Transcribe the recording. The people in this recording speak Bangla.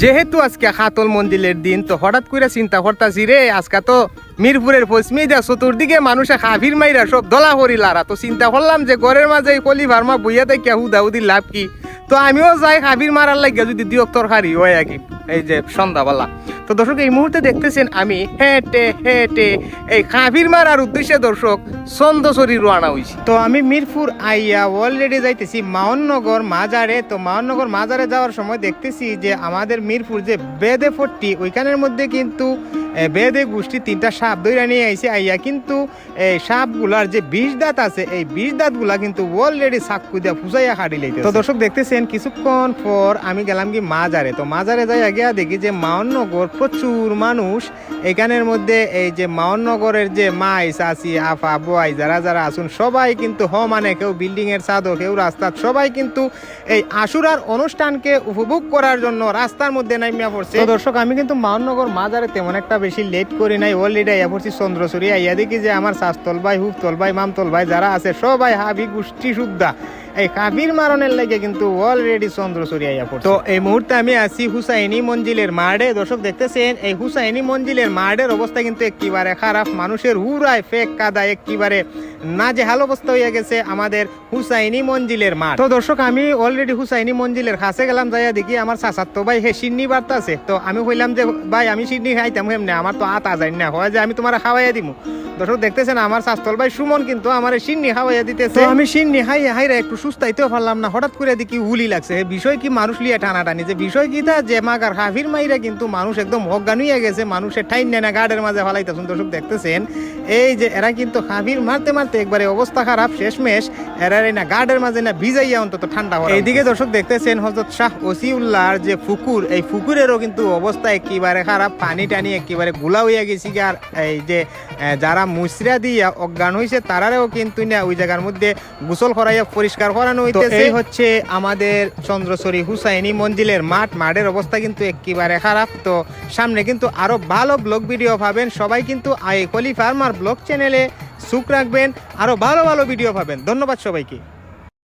যেহেতু আজকে খাতল মঞ্জিলের দিন, তো হঠাৎ করে চিন্তা করতাছি রে, আজকে তো মিরপুরের পশ্চিমে যা চতুর্দিকে মানুষে খাভির মাইরা সব দলা করি লারা। তো চিন্তা করলাম যে ঘরের মাঝে কলি ভার্মা বইয়া দেখে হুদাহুদির লাভ কি। তো আমিও যাই খাভির মারার লাগিয়া যদি দিয়ক তরকারি হয় আর কি, এই যে সন্ধ্যাবেলা। তো দর্শক এই মুহূর্তে দেখতেছেন আমি হেঁটে হেঁটে এই খাভির মারার উদ্দেশ্যে দর্শক চন্দচরি রওনা হইছি। তো আমি মিরপুর আইয়া অলরেডি যাইতেছি মাওননগর মাজারে। তো মাওননগর মাজারে যাওয়ার সময় দেখতেছি যে আমাদের মিরপুর যে বেদে ফট্টি, ওইখানের মধ্যে কিন্তু বেদে গোষ্ঠী 3টা সাপ দইরা নিয়ে আইছে আইয়া, কিন্তু এই সাপগুলার যে বিষ দাঁত আছে, এই বিষ দাঁতগুলা কিন্তু অলরেডি চাক্কু দিয়া ফুসাইয়া হাড়ি লাইতে। তো দর্শক দেখতেছেন কিছুক্ষণ পর আমি গেলাম কি মাজারে। তো মাজারে যাই আগে দেখি যে মাওননগর প্রচুর মানুষ। এখানের মধ্যে এই যে মাওননগরের যে মাই চাচি আফা বোয়াই যারা যারা আসুন সবাই কিন্তু মানে কেউ বিল্ডিং এর ছাদও, কেউ রাস্তার, সবাই কিন্তু এই আশুরার অনুষ্ঠানকে উপভোগ করার জন্য রাস্তার মধ্যে নামিয়া পড়ছে। তো দর্শক আমি কিন্তু মাওননগর মাজারে তেমন একটা বেশি লেট করি নাই, অলরেডি আইয়া পড়ছি চন্দ্রচূড়ি। আইয়া দেখি যে আমার শাস্তল ভাই, হুফতল ভাই, মামতল ভাই যারা আছে সবাই হাবি গোষ্ঠী শুদ্ধা এই কাবির মারণের লাগে কিন্তু অলরেডি চন্দ্রচূড়ি আইয়া পড়ছে। তো এই মুহূর্তে আমি আছি হুসাইনি মঞ্জিলের মাঠে। দর্শক দেখতেছেন এই হুসাইনি মঞ্জিলের মাঠের অবস্থা কিন্তু একেবারে খারাপ, মানুষের হুড়ায় ফেক কাদা, একেবারে নাজেহাল অবস্থা হয়ে গেছে আমাদের হুসাইনি মঞ্জিলের মাঠ। তো দর্শক আমি অলরেডি হুসাইনি মঞ্জিলের কাছে গেলাম, যাইয়া দেখি আমার চাচাতো ভাই হে সিন্নি বার্তা আছে। তো আমি কইলাম যে ভাই আমি সিন্নি খাইতাম হেমনে, আমার তো আতা যাই না, হয় যে আমি তোমার খাওয়াইয়া দিমু। দর্শক দেখতেছেন আমার শাস্তল ভাই সুমন কিন্তু আমার সিন্নি খাওয়াইয়া দিতেছে। আমি সিন্নি হাইয়া হাইরা একটু সুস্থাইতেও পারলাম না, হঠাৎ করে দেখি হুলি লাগছে। বিষয় কি মানুষ লিয়া টানাটানি, যে বিষয় কি তা যে মাগার হাফির মাইরা কিন্তু মানুষ একদম অজ্ঞান হইয়া গেছে, মানুষের ঠাইন নেনা গার্ডের মাঝে ফালাইতেছেন। দর্শক দেখতেছেন এই যে এরা কিন্তু হাফির মারতে মারতে একবারে অবস্থা খারাপ, শেষমেশ এরা না গার্ডের মাঝে না ভিজাইয়া অন্তত ঠান্ডা হয়। এইদিকে দর্শক দেখতেছেন হযরত শাহ ওসিউল্লাহর যে পুকুর, এই পুকুরেরও কিন্তু অবস্থা একেবারে খারাপ, পানি টানি একেবারে গুলা হইয়া গেছি। আর এই যে যারা মুসরা দিয়া অজ্ঞান হয়েছে তারাও কিন্তু না ওই জায়গার মধ্যে গোসল করাইয়া পরিষ্কার করানো হইতেছে। এই হচ্ছে আমাদের চন্দ্রচূড়ি হুসাইনি মঞ্জিলের মাঠ। মাঠের অবস্থা কিন্তু একেবারে খারাপ। তো সামনে কিন্তু আরো ভালো ব্লগ ভিডিও পাবেন, সবাই কিন্তু কলি ফার্মার ব্লগ চ্যানেলে চোখ রাখবেন, আরো ভালো ভালো ভিডিও পাবেন। ধন্যবাদ সবাইকে।